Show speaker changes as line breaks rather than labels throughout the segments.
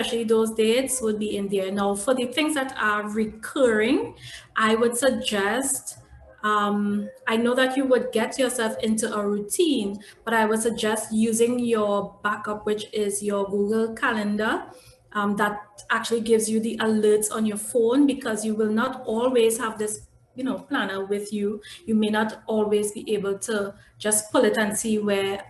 especially those dates would be in there. Now, for the things that are recurring, I would suggest, I know that you would get yourself into a routine, but I would suggest using your backup, which is your Google Calendar. That actually gives you the alerts on your phone, because you will not always have this planner with you. You may not always be able to just pull it and see where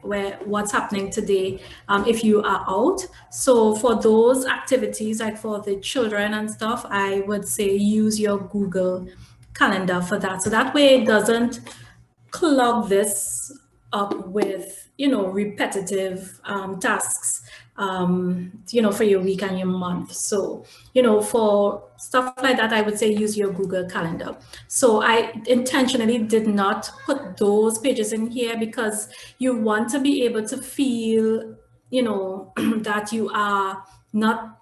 what's happening today, if you are out. So for those activities, like for the children and stuff, I would say use your Google Calendar for that, so that way it doesn't clog this up with repetitive tasks, for your week and your month. So for stuff like that, I would say use your Google Calendar. So I intentionally did not put those pages in here, because you want to be able to feel that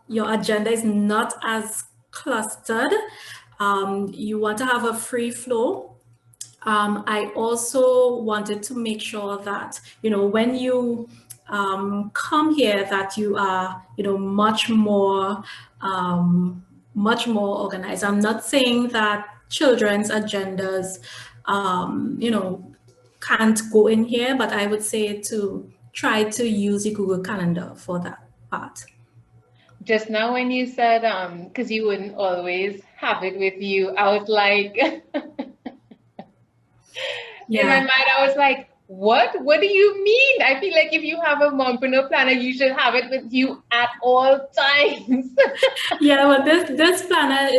your agenda is not as clustered. You want to have a free flow. I also wanted to make sure that, when you come here, that you are, much more organized. I'm not saying that children's agendas, can't go in here, but I would say to try to use the Google Calendar for that part.
Just now when you said, because you wouldn't always have it with you, I was like, in my mind, I was like, what? What do you mean? I feel like if you have a mompreneur planner, you should have it with you at all times.
Yeah, well, this planner,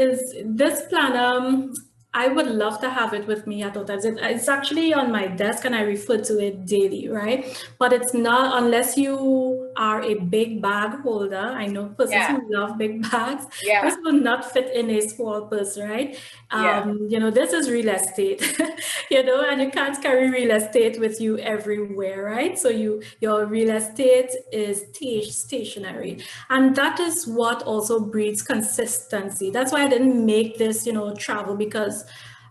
I would love to have it with me at all times. It's actually on my desk, and I refer to it daily, right? But it's not, unless you are a big bag holder. I know persons who love big bags.
Yeah.
This will not fit in a small purse, right? This is real estate, and you can't carry real estate with you everywhere, right? So your real estate is stationary. And that is what also breeds consistency. That's why I didn't make this, travel, because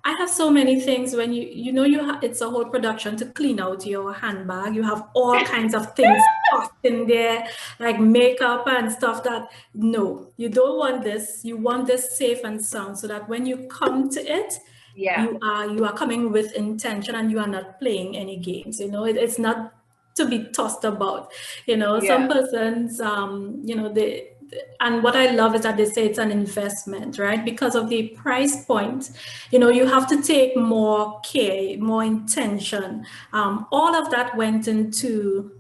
I have so many things. When it's a whole production to clean out your handbag. You have all kinds of things tossed in there, like makeup and stuff. That no, you don't want this. You want this safe and sound, so that when you come to it, you are coming with intention, and you are not playing any games. It's not to be tossed about. Some persons, and what I love is that they say it's an investment, right? Because of the price point, you have to take more care, more intention. All of that went into,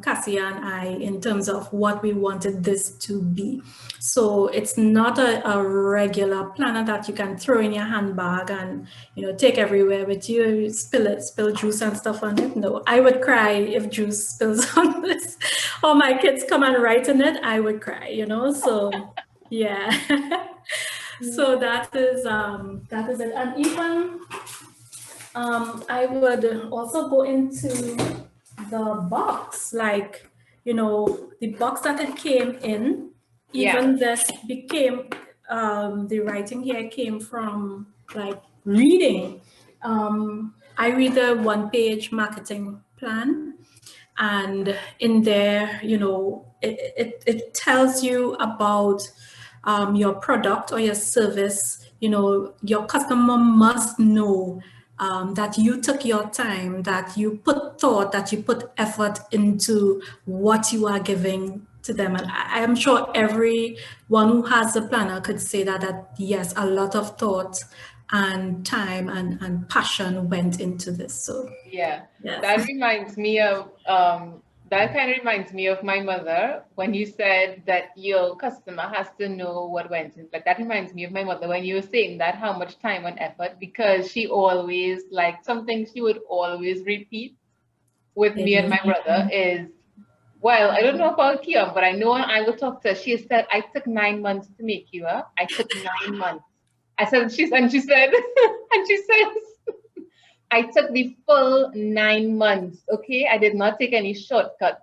Cassia and I, in terms of what we wanted this to be. So it's not a regular planner that you can throw in your handbag and, take everywhere with you. You spill juice and stuff on it. No, I would cry if juice spills on this, or my kids come and write in it. I would cry, so yeah. So that is it. And even I would also go into the box, like, the box that it came in. Even this became, the writing here came from, like, reading. I read a one-page marketing plan, and in there, it tells you about your product or your service. Your customer must know that you took your time, that you put thought, that you put effort into what you are giving to them. And I am sure everyone who has a planner could say that yes, a lot of thought and time and passion went into this. So
yes.
That
reminds me of that kind of reminds me of my mother when you said that your customer has to know what went in. Like, that reminds me of my mother when you were saying that, how much time and effort, because she always, like, something she would always repeat with me and my brother is, well, I don't know about Kia, but I know when I would talk to her, she said, I took 9 months to make you up. I took 9 months. I said, she said, and she says, I took the full 9 months. Okay. I did not take any shortcuts.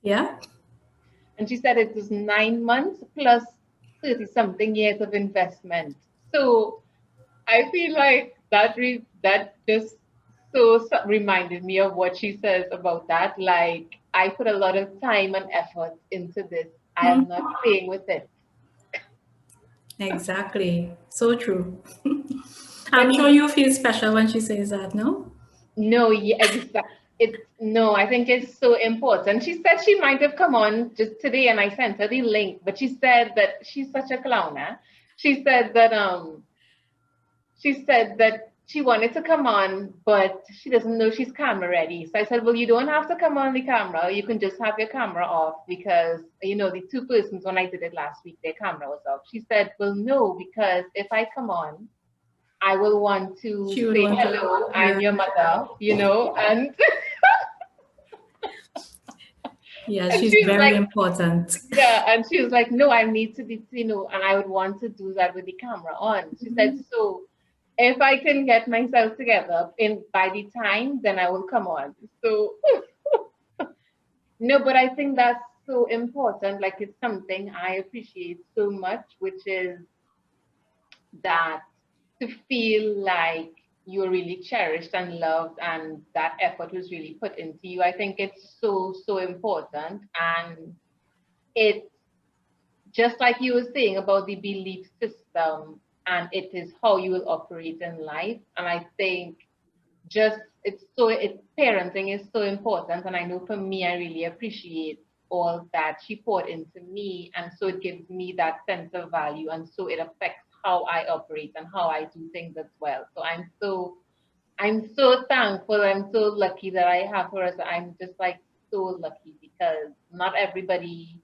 Yeah.
And she said it was 9 months plus 30 something years of investment. So I feel like that just so reminded me of what she says about that. Like, I put a lot of time and effort into this. I am not playing with it.
Exactly. So true. I'm
But
sure you feel special when she says that, no?
no, yeah, exactly. No, I think it's so important. She said she might have come on just today, and I sent her the link. But she said that she's such a clown. Huh? She said that she wanted to come on, but she doesn't know she's camera ready. So I said, well, you don't have to come on the camera. You can just have your camera off because the two persons when I did it last week, their camera was off. She said, well, no, because if I come on, I will want to
She would
say
want to,
hello, I'm
yeah.
your mother, and
Yeah,
and
she's
she was
very
like,
important.
yeah, and she was like, no, I need to be, and I would want to do that with the camera on. She said, so if I can get myself together by the time, then I will come on. So no, but I think that's so important. Like it's something I appreciate so much, which is that to feel like you're really cherished and loved and that effort was really put into you. I think it's so, so important. And it, just like you were saying about the belief system, and it is how you will operate in life. And I think parenting is so important. And I know for me, I really appreciate all that she poured into me. And so it gives me that sense of value. And so it affects how I operate and how I do things as well. So I'm so thankful. I'm so lucky that I have her. I'm just like so lucky because not everybody,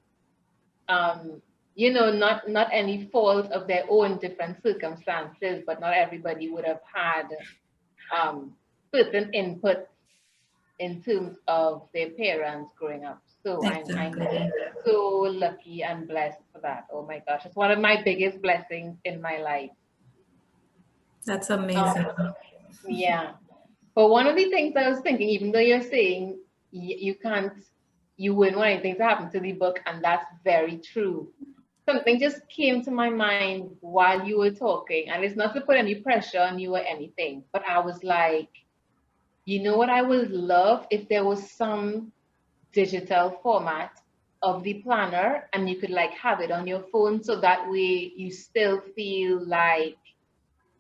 not any fault of their own different circumstances, but not everybody would have had certain input in terms of their parents growing up. So I'm
Exactly.
so lucky and blessed for that. Oh my gosh, it's one of my biggest blessings in my life.
That's
Um,
amazing.
yeah. But one of the things I was thinking, even though you're saying you wouldn't want anything to happen to the book, and that's very true. Something just came to my mind while you were talking, and it's not to put any pressure on you or anything, but I was like, you know what I would love if there was some digital format of the planner and you could like have it on your phone so that way you still feel like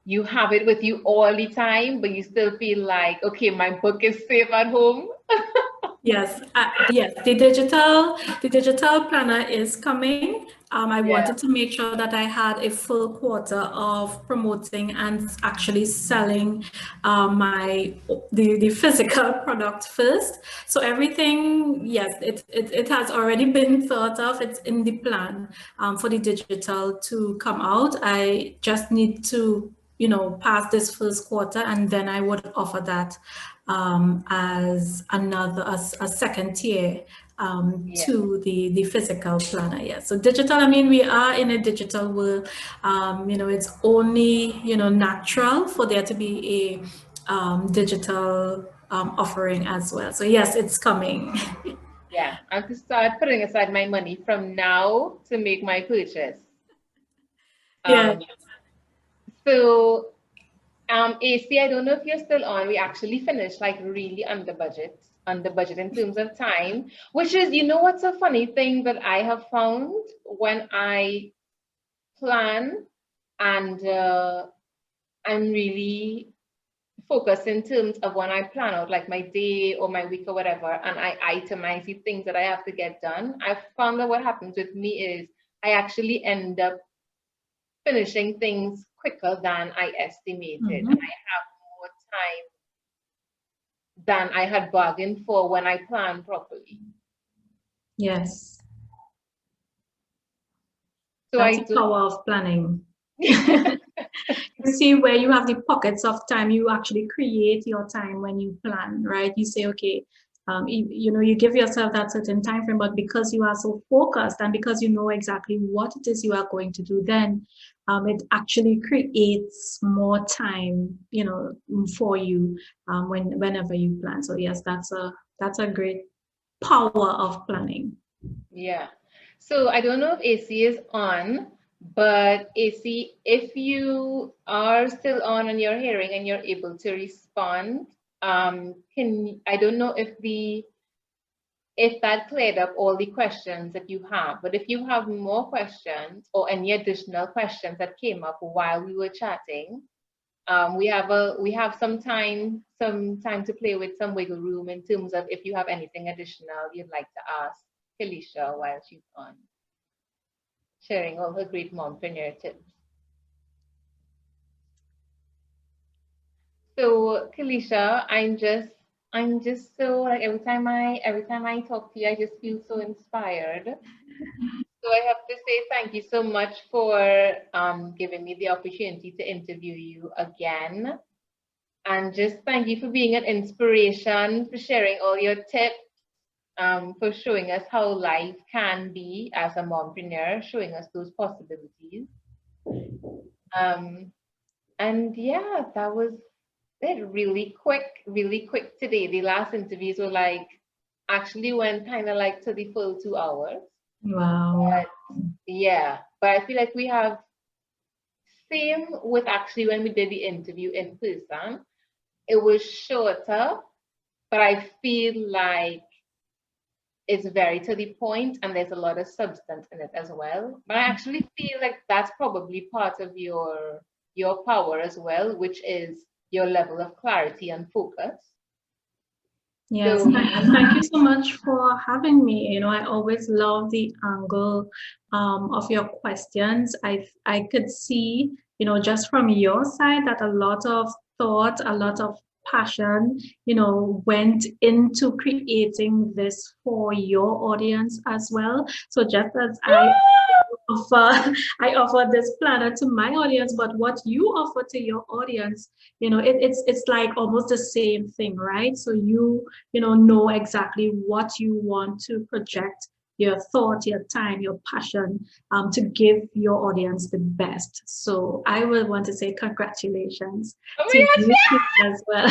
you have it with you all the time, but you still feel like, okay, my book is safe at home.
Yes, yes, the digital planner is coming. I
Yeah,
wanted to make sure that I had a full quarter of promoting and actually selling the physical product first. So everything, yes, it has already been thought of. It's in the plan for the digital to come out. I just need to pass this first quarter, and then I would offer that as a second tier
yeah,
to the physical planner. Yeah. So digital, I mean, we are in a digital world. It's only, natural for there to be a digital offering as well. So yes, it's coming.
yeah. I have to start putting aside my money from now to make my purchase.
Yeah.
Um, so AC, I don't know if you're still on. We actually finished like really under budget in terms of time, which is, what's a funny thing that I have found when I plan and I'm really focused in terms of when I plan out like my day or my week or whatever, and I itemize the things that I have to get done. I've found that what happens with me is I actually end up finishing things quicker than I estimated. And
Mhm.
I have more time than I had bargained for when I planned properly.
Yes,
So
that's
I
the
do.
power of planning. You see where you have the pockets of time, you actually create your time when you plan, right? You say, okay, you give yourself that certain time frame, but because you are so focused and because you know exactly what it is you are going to do, then it actually creates more time, for you whenever you plan. So yes, that's a great power of planning.
Yeah. So I don't know if AC is on, but AC, if you are still on and you're hearing and you're able to respond, can I don't know if the if that cleared up all the questions that you have. But if you have more questions or any additional questions that came up while we were chatting, we have some time to play with, some wiggle room in terms of if you have anything additional you'd like to ask Kelisha while she's on sharing all her great mompreneur tips. So Kelisha, I'm just so like every time I talk to you, I just feel so inspired. So I have to say thank you so much for giving me the opportunity to interview you again. And just thank you for being an inspiration, for sharing all your tips, for showing us how life can be as a mompreneur, showing us those possibilities. And yeah, that was it. Really quick today. The last interviews were like actually went kind of like to the full 2 hours.
Wow.
But yeah, but I feel like we have same with actually when we did the interview in person. It was shorter, but I feel like it's very to the point and there's a lot of substance in it as well. But I actually feel like that's probably part of your power as well, which is your level of clarity and focus.
Yes,
So
thank you so much for having me. You know, I always love the angle of your questions. I could see, you know, just from your side that a lot of thought, a lot of passion, you know, went into creating this for your audience as well. So just as offer I offer this planner to my audience, but what you offer to your audience, you know, it's like almost the same thing, right? So you know exactly what you want to project your thought, your time, your passion to give your audience the best. So I will want to say congratulations
oh
to
my
you
gosh,
as well.